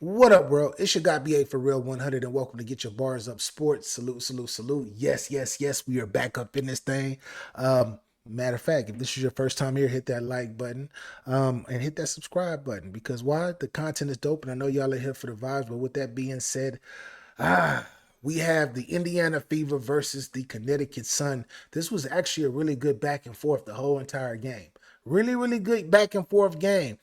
What up, bro? It's your guy BA for Real 100, and welcome to Get Your Bars Up Sports. Salute, salute, salute. Yes, yes, yes. We are back up in this thing. Matter of fact, if this is your first time here, hit that like button, and hit that subscribe button. Because why? The content is dope, and I know y'all are here for the vibes. But with that being said, we have the Indiana Fever versus the Connecticut Sun. This was actually a really good back and forth the whole entire game. Really, really good back and forth game.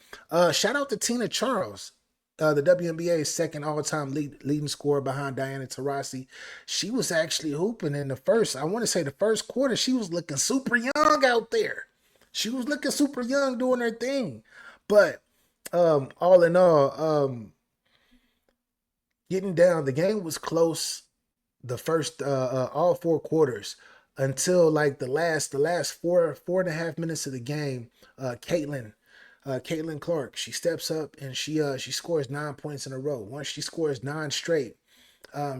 Shout out to Tina Charles, the WNBA's second all-time leading scorer behind Diana Taurasi. She was actually hooping in the first, I want to say the first quarter. She was looking super young out there. She was looking super young doing her thing. But all in all, getting down, the game was close the first all four quarters until like the last four and a half minutes of the game. Caitlin Clark, she steps up and she scores 9 points in a row. Once she scores nine straight,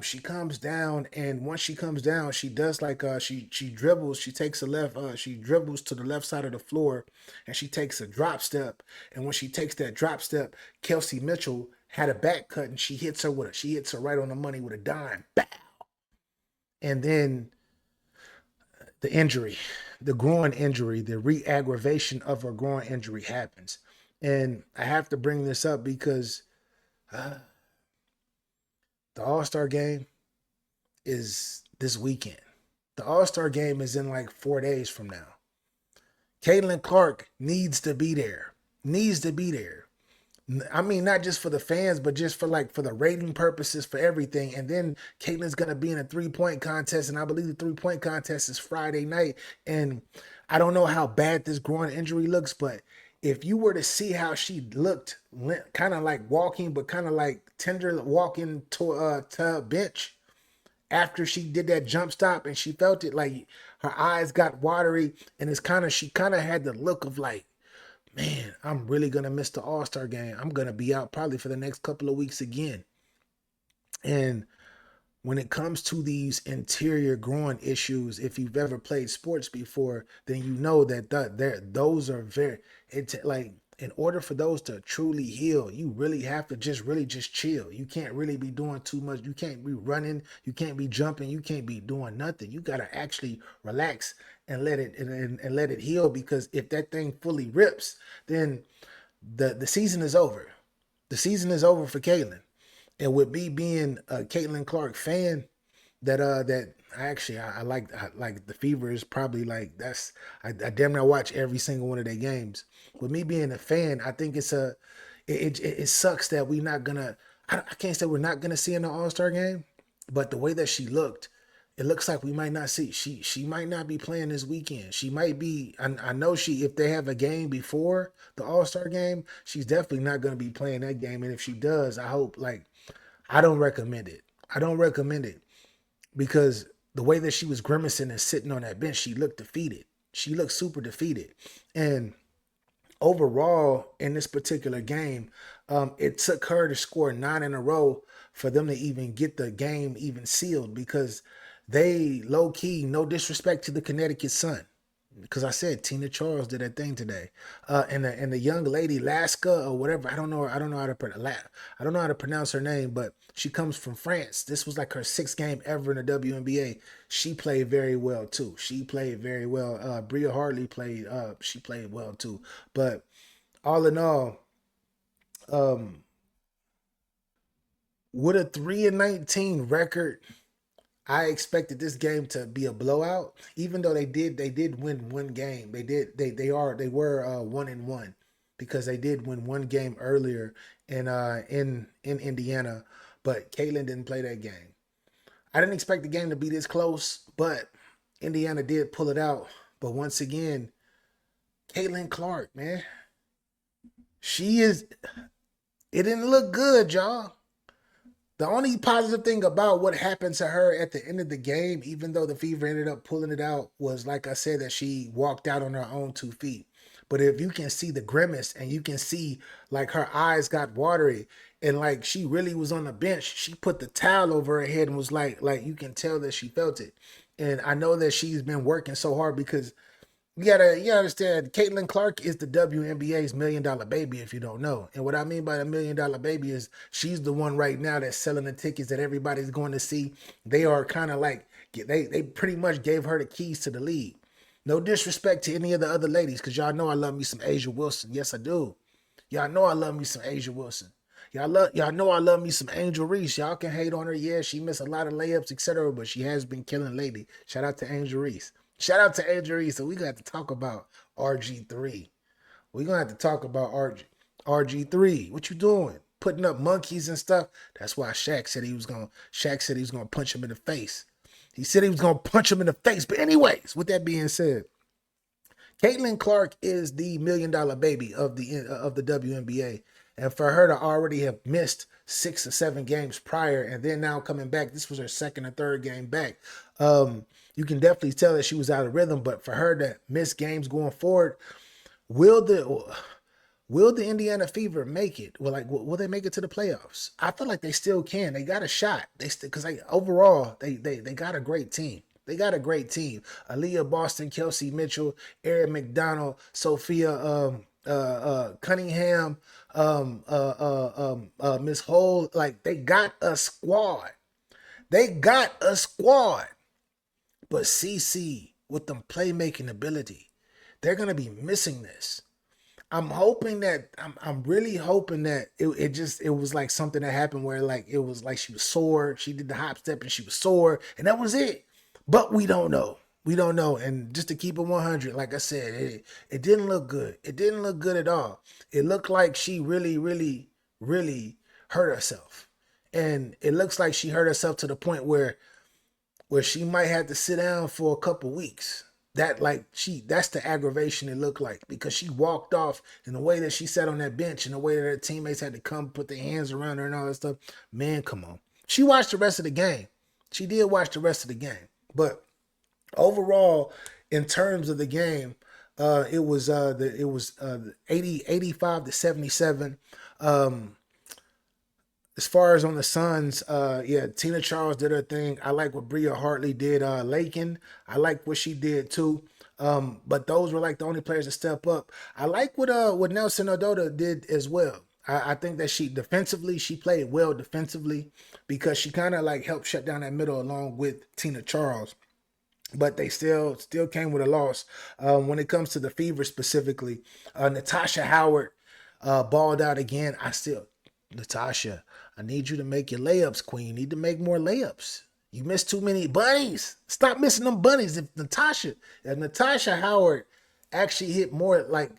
she comes down, and once she comes down, she does like she dribbles. She takes a left. She dribbles to the left side of the floor, and she takes a drop step. And when she takes that drop step, Kelsey Mitchell had a back cut, and she hits her right on the money with a dime. Bow. And then the injury, the groin injury, the re-aggravation of her groin injury happens. And I have to bring this up because uh, the All-Star game is this weekend. The All-Star game is in like 4 days from now. Caitlin Clark needs to be there. Needs to be there. I mean, not just for the fans, but just for the rating purposes, for everything. And then Caitlin's gonna be in a 3-point contest, and I believe the 3-point contest is Friday night. And I don't know how bad this groin injury looks, but if you were to see how she looked, kind of like walking, but kind of like tender walking to a bench after she did that jump stop, and she felt it like her eyes got watery, and she kind of had the look of like, man, I'm really gonna miss the All-Star game. I'm gonna be out probably for the next couple of weeks again. And when it comes to these interior groin issues, if you've ever played sports before, then you know that those are very, it's like, in order for those to truly heal, you really have to just chill. You can't really be doing too much. You can't be running, you can't be jumping, you can't be doing nothing. You gotta actually relax and let it heal, because if that thing fully rips, then the season is over. The season is over for Caitlin. And with me being a Caitlin Clark fan, that I like the Fever is probably like, I damn near watch every single one of their games. With me being a fan, I think it sucks that we not gonna, I can't say we're not gonna see in the All-Star game, but the way that she looked, it looks like we might not see. She might not be playing this weekend. She might be. I know if they have a game before the All-Star game, she's definitely not going to be playing that game. And if she does, I hope, like, I don't recommend it. I don't recommend it because the way that she was grimacing and sitting on that bench, she looked defeated. She looked super defeated. And overall, in this particular game, it took her to score nine in a row for them to even get the game even sealed, because they low key, no disrespect to the Connecticut Sun, because I said Tina Charles did that thing today, and the young lady Laska or whatever, I don't know how to pronounce her name, but she comes from France. This was like her sixth game ever in the WNBA. She played very well too. She played very well. Bria Hartley played. She played well too. But all in all, um, with a 3-19 record, I expected this game to be a blowout. Even though they did win one game. They were 1-1, because they did win one game earlier in Indiana, but Caitlin didn't play that game. I didn't expect the game to be this close, but Indiana did pull it out. But once again, Caitlin Clark, man, she is. It didn't look good, y'all. The only positive thing about what happened to her at the end of the game, even though the Fever ended up pulling it out, was, like I said, that she walked out on her own 2 feet. But if you can see the grimace, and you can see like her eyes got watery, and like she really was on the bench, she put the towel over her head and was like you can tell that she felt it. And I know that she's been working so hard, because You gotta understand, Caitlin Clark is the WNBA's $1 million baby, if you don't know. And what I mean by the $1 million baby is she's the one right now that's selling the tickets that everybody's going to see. They are kind of like they pretty much gave her the keys to the league. No disrespect to any of the other ladies, because y'all know I love me some Asia Wilson. Yes, I do. Y'all know I love me some Asia Wilson. Y'all know I love me some Angel Reese. Y'all can hate on her. Yeah, she missed a lot of layups, etc. But she has been killing lately. Shout out to Angel Reese. Shout out to Angel Reese. So we got to talk about RG3. We're gonna have to talk about RG3. What you doing? Putting up monkeys and stuff. That's why Shaq said he was gonna punch him in the face. He said he was gonna punch him in the face. But anyways, with that being said, Caitlin Clark is the $1 million baby of the WNBA, and for her to already have missed 6 or 7 games prior, and then now coming back, this was her second or third game back. You can definitely tell that she was out of rhythm. But for her to miss games going forward, will the Indiana Fever make it? Will they make it to the playoffs? I feel like they still can. They got a shot. They still, because overall they got a great team. They got a great team. Aaliyah Boston, Kelsey Mitchell, Erin McDonald, Sophia Cunningham, Miss Hole. Like, they got a squad. They got a squad. But CC, with them playmaking ability, they're gonna be missing this. I'm really hoping that it was like something that happened where, like, it was like she was sore. She did the hop step and she was sore, and that was it. But we don't know. We don't know. And just to keep it 100, like I said, it didn't look good. It didn't look good at all. It looked like she really, really, really hurt herself. And it looks like she hurt herself to the point where she might have to sit down for a couple weeks. That's the aggravation it looked like, because she walked off in the way that she sat on that bench and the way that her teammates had to come put their hands around her and all that stuff. Man, come on. She watched the rest of the game. She did watch the rest of the game. But overall, in terms of the game, it was 85 to 77. As far as on the Suns, yeah, Tina Charles did her thing. I like what Bria Hartley did. Lakin, I like what she did too. But those were like the only players to step up. I like what Nelson Odota did as well. I think that she played well defensively, because she kind of like helped shut down that middle along with Tina Charles. But they still came with a loss. When it comes to the Fever specifically, Natasha Howard balled out again. Natasha, I need you to make your layups, queen. You need to make more layups. You missed too many bunnies. Stop missing them bunnies. If Natasha Howard actually hit more, like,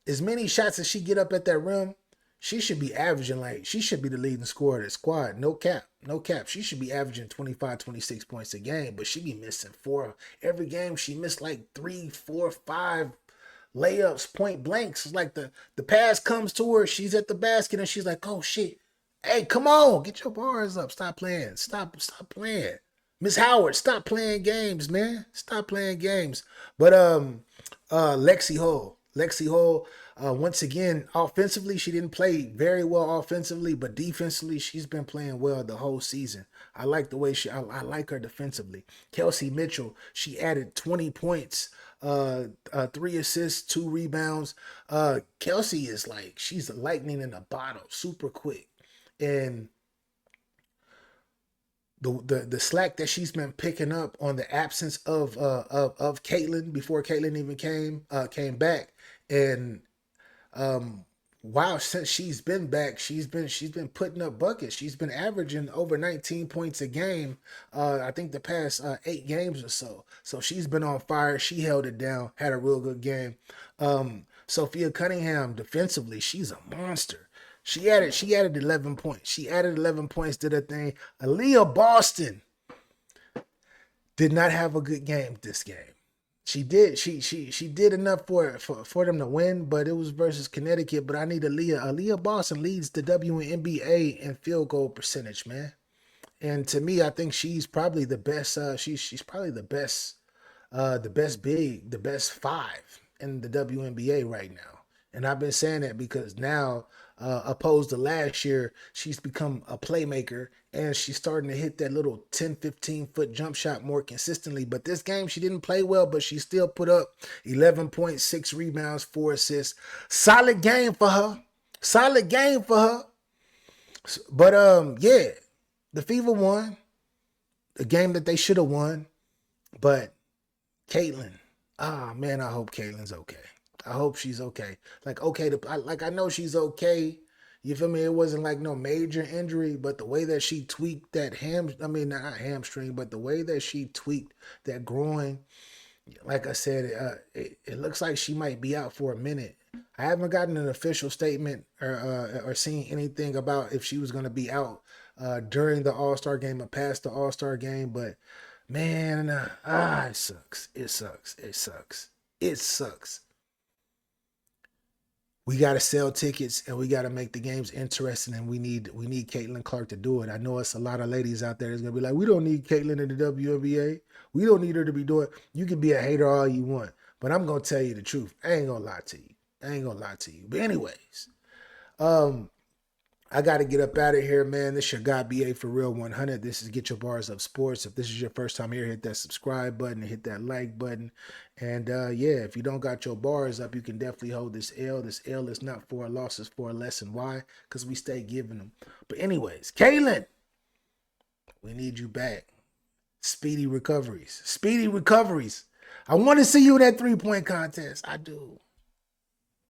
as many shots as she get up at that rim, she should be averaging, like, she should be the leading scorer of the squad. No cap. No cap. She should be averaging 25, 26 points a game, but she be missing 4. Every game she missed like 3, 4, 5 layups, point blanks. It's like the pass comes to her, she's at the basket, and she's like, oh shit. Hey, come on, get your bars up. Stop playing. Stop playing. Miss Howard, stop playing games, man. Stop playing games. But Lexi Hull, once again, offensively, she didn't play very well offensively, but defensively, she's been playing well the whole season. I like the way I like her defensively. Kelsey Mitchell, she added 20 points, 3 assists, 2 rebounds. Kelsey is like, she's a lightning in a bottle, super quick. And the slack that she's been picking up on the absence of Caitlin before Caitlin even came back. And wow, since she's been back, she's been putting up buckets. She's been averaging over 19 points a game. I think the past 8 games or so. So she's been on fire. She held it down, had a real good game. Sophia Cunningham, defensively, she's a monster. She added 11 points. She added 11 points, did her thing. Aaliyah Boston did not have a good game this game. She did. She did enough for them to win, but it was versus Connecticut. But I need Aaliyah. Aaliyah Boston leads the WNBA in field goal percentage, man. And to me, I think she's probably the best. She's probably the best big, the best 5 in the WNBA right now. And I've been saying that because now opposed to last year, she's become a playmaker and she's starting to hit that little 10, 15-foot jump shot more consistently. But this game, she didn't play well, but she still put up 11.6 rebounds, 4 assists. Solid game for her. Solid game for her. But yeah, the Fever won a game that they should have won. But Caitlin, man, I hope Caitlin's okay. I hope she's okay. Like okay, I know she's okay. You feel me? It wasn't like no major injury, but the way that she tweaked that not hamstring, but the way that she tweaked that groin, like I said, it looks like she might be out for a minute. I haven't gotten an official statement or seen anything about if she was going to be out during the All-Star game or past the All-Star game, but man, it sucks. It sucks. It sucks. It sucks. We got to sell tickets and we got to make the games interesting, and we need Caitlin Clark to do it. I know it's a lot of ladies out there that's gonna be like, we don't need Caitlin in the WNBA. We don't need her to be doing. You can be a hater all you want, but I'm gonna tell you the truth. I ain't gonna lie to you. I ain't gonna lie to you. But anyways, um, I got to get up out of here, man. This your guy BA for Real 100. This is Get Your Bars Up Sports. If this is your first time here, hit that subscribe button and hit that like button. And yeah, if you don't got your bars up, you can definitely hold this L. This L is not for a loss, it's for a lesson. Why? Because we stay giving them. But anyways, Kaylin, we need you back. Speedy recoveries. Speedy recoveries. I want to see you in that 3-point contest. I do.